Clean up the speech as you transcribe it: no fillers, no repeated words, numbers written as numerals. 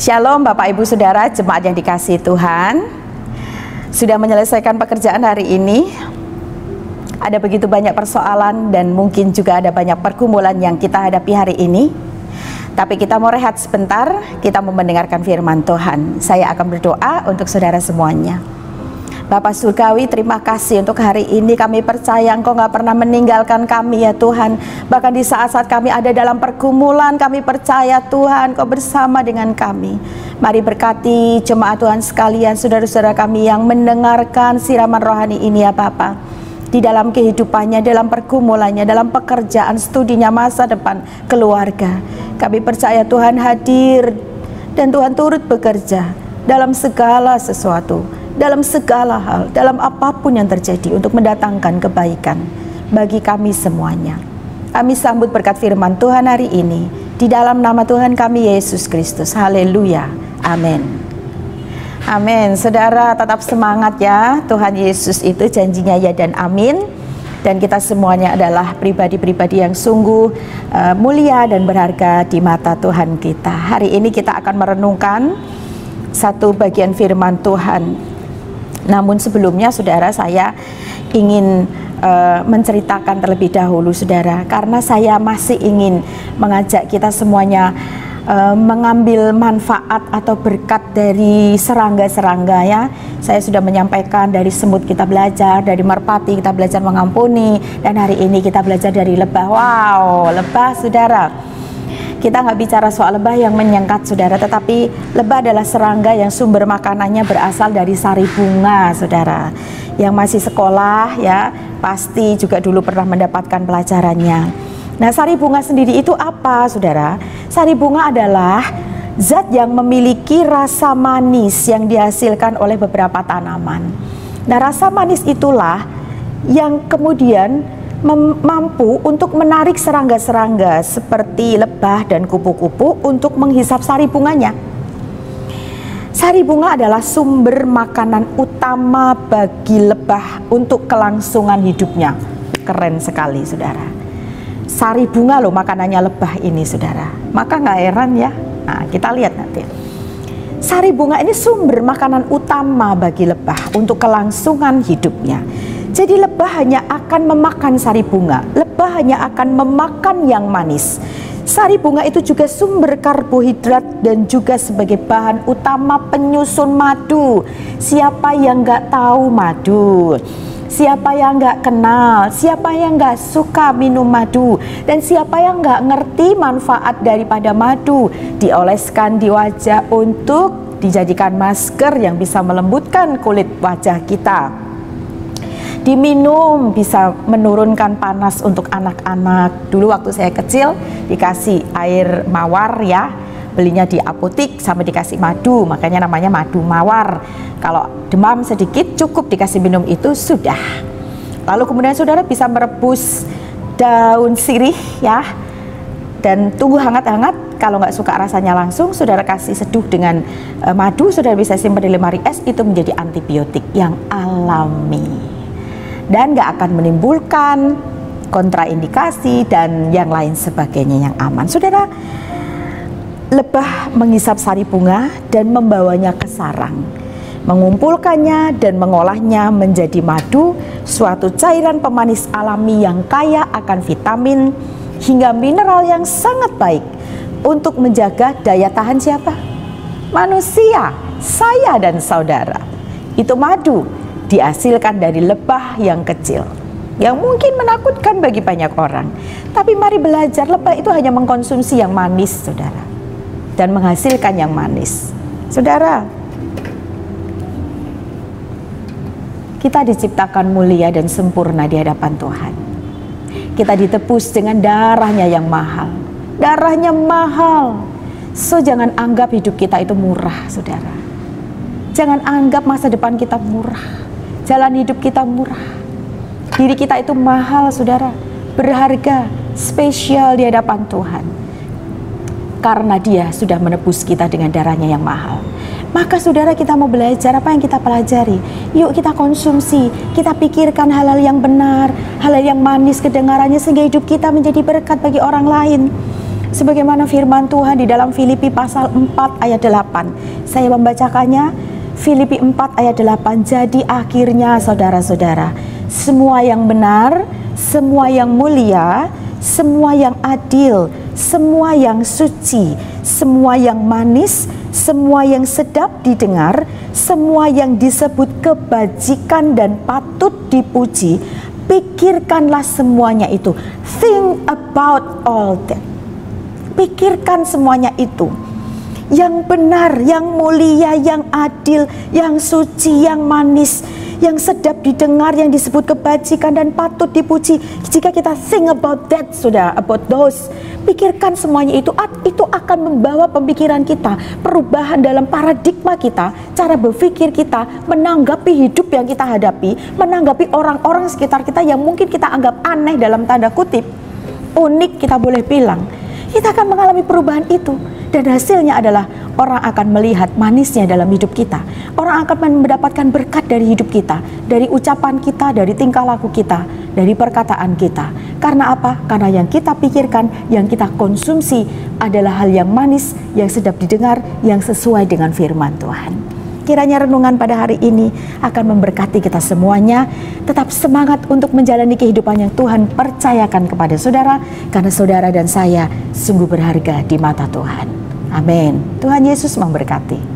Shalom Bapak Ibu Saudara, jemaat yang dikasihi Tuhan. Sudah menyelesaikan pekerjaan hari ini. Ada begitu banyak persoalan dan mungkin juga ada banyak pergumulan yang kita hadapi hari ini. Tapi kita mau rehat sebentar, kita mau mendengarkan firman Tuhan. Saya akan berdoa untuk saudara semuanya. Bapak Surgawi, terima kasih untuk hari ini. Kami percaya Engkau gak pernah meninggalkan kami ya Tuhan. Bahkan di saat-saat kami ada dalam pergumulan, kami percaya Tuhan Engkau bersama dengan kami. Mari berkati jemaat Tuhan sekalian, saudara-saudara kami yang mendengarkan siraman rohani ini ya Bapak. Di dalam kehidupannya, dalam pergumulannya, dalam pekerjaan, studinya, masa depan, keluarga. Kami percaya Tuhan hadir dan Tuhan turut bekerja dalam segala sesuatu, dalam segala hal, dalam apapun yang terjadi untuk mendatangkan kebaikan bagi kami semuanya. Kami sambut berkat firman Tuhan hari ini di dalam nama Tuhan kami Yesus Kristus. Haleluya. Amin. Amin. Saudara tetap semangat ya. Tuhan Yesus itu janjinya ya dan amin. Dan kita semuanya adalah pribadi-pribadi yang sungguh mulia dan berharga di mata Tuhan kita. Hari ini kita akan merenungkan satu bagian firman Tuhan. Namun sebelumnya saudara, saya ingin menceritakan terlebih dahulu saudara, karena saya masih ingin mengajak kita semuanya mengambil manfaat atau berkat dari serangga-serangga ya. Saya sudah menyampaikan dari semut kita belajar, dari merpati kita belajar mengampuni, dan hari ini kita belajar dari lebah. Wow, lebah saudara. Kita nggak bicara soal lebah yang menyengat saudara, tetapi lebah adalah serangga yang sumber makanannya berasal dari sari bunga saudara. Yang masih sekolah ya pasti juga dulu pernah mendapatkan pelajarannya. Nah, sari bunga sendiri itu apa saudara? Sari bunga adalah zat yang memiliki rasa manis yang dihasilkan oleh beberapa tanaman. Nah, rasa manis itulah yang kemudian mampu untuk menarik serangga-serangga seperti lebah dan kupu-kupu untuk menghisap sari bunganya. Sari bunga adalah sumber makanan utama bagi lebah untuk kelangsungan hidupnya. Keren sekali saudara. Sari bunga loh makanannya lebah ini saudara. Maka nggak heran ya. Nah, kita lihat nanti. Sari bunga ini sumber makanan utama bagi lebah untuk kelangsungan hidupnya. Jadi lebah hanya akan memakan sari bunga, lebah hanya akan memakan yang manis. Sari bunga itu juga sumber karbohidrat dan juga sebagai bahan utama penyusun madu. Siapa yang nggak tahu madu? Siapa yang nggak kenal? Siapa yang nggak suka minum madu? Dan siapa yang nggak ngerti manfaat daripada madu? Dioleskan di wajah untuk dijadikan masker yang bisa melembutkan kulit wajah kita. Diminum bisa menurunkan panas untuk anak-anak. Dulu waktu saya kecil dikasih air mawar ya, belinya di apotik sama dikasih madu, makanya namanya madu mawar. Kalau demam sedikit cukup dikasih minum itu sudah. Lalu kemudian saudara bisa merebus daun sirih ya, dan tunggu hangat-hangat. Kalau nggak suka rasanya langsung, saudara kasih seduh dengan madu, saudara bisa simpan di lemari es, itu menjadi antibiotik yang alami dan gak akan menimbulkan kontraindikasi dan yang lain sebagainya yang aman. Saudara, lebah menghisap sari bunga dan membawanya ke sarang, mengumpulkannya dan mengolahnya menjadi madu, suatu cairan pemanis alami yang kaya akan vitamin hingga mineral yang sangat baik untuk menjaga daya tahan siapa? Manusia, saya dan saudara. Itu madu dihasilkan dari lebah yang kecil, yang mungkin menakutkan bagi banyak orang. Tapi mari belajar, lebah itu hanya mengkonsumsi yang manis saudara, dan menghasilkan yang manis. Saudara, kita diciptakan mulia dan sempurna di hadapan Tuhan. Kita ditebus dengan darahnya yang mahal. Darahnya mahal. So jangan anggap hidup kita itu murah saudara. Jangan anggap masa depan kita murah. Jalan hidup kita murah. Diri kita itu mahal saudara, berharga, spesial di hadapan Tuhan. Karena Dia sudah menebus kita dengan darahnya yang mahal. Maka saudara, kita mau belajar apa yang kita pelajari. Yuk kita konsumsi, kita pikirkan hal-hal yang benar, hal-hal yang manis kedengarannya, sehingga hidup kita menjadi berkat bagi orang lain. Sebagaimana firman Tuhan di dalam Filipi pasal 4 ayat 8. Saya membacakannya, Filipi 4 ayat 8. Jadi akhirnya saudara-saudara, semua yang benar, semua yang mulia, semua yang adil, semua yang suci, semua yang manis, semua yang sedap didengar, semua yang disebut kebajikan dan patut dipuji, pikirkanlah semuanya itu. Think about all that. Pikirkan semuanya itu. Yang benar, yang mulia, yang adil, yang suci, yang manis, yang sedap didengar, yang disebut kebajikan dan patut dipuji. Jika kita think about that, sudah, about those, pikirkan semuanya itu akan membawa pemikiran kita, perubahan dalam paradigma kita, cara berpikir kita, menanggapi hidup yang kita hadapi, menanggapi orang-orang sekitar kita yang mungkin kita anggap aneh dalam tanda kutip, unik kita boleh bilang. Kita akan mengalami perubahan itu. Dan hasilnya adalah orang akan melihat manisnya dalam hidup kita. Orang akan mendapatkan berkat dari hidup kita, dari ucapan kita, dari tingkah laku kita, dari perkataan kita. Karena apa? Karena yang kita pikirkan, yang kita konsumsi adalah hal yang manis, yang sedap didengar, yang sesuai dengan firman Tuhan. Kiranya renungan pada hari ini akan memberkati kita semuanya. Tetap semangat untuk menjalani kehidupan yang Tuhan percayakan kepada saudara, karena saudara dan saya sungguh berharga di mata Tuhan. Amin. Tuhan Yesus memberkati.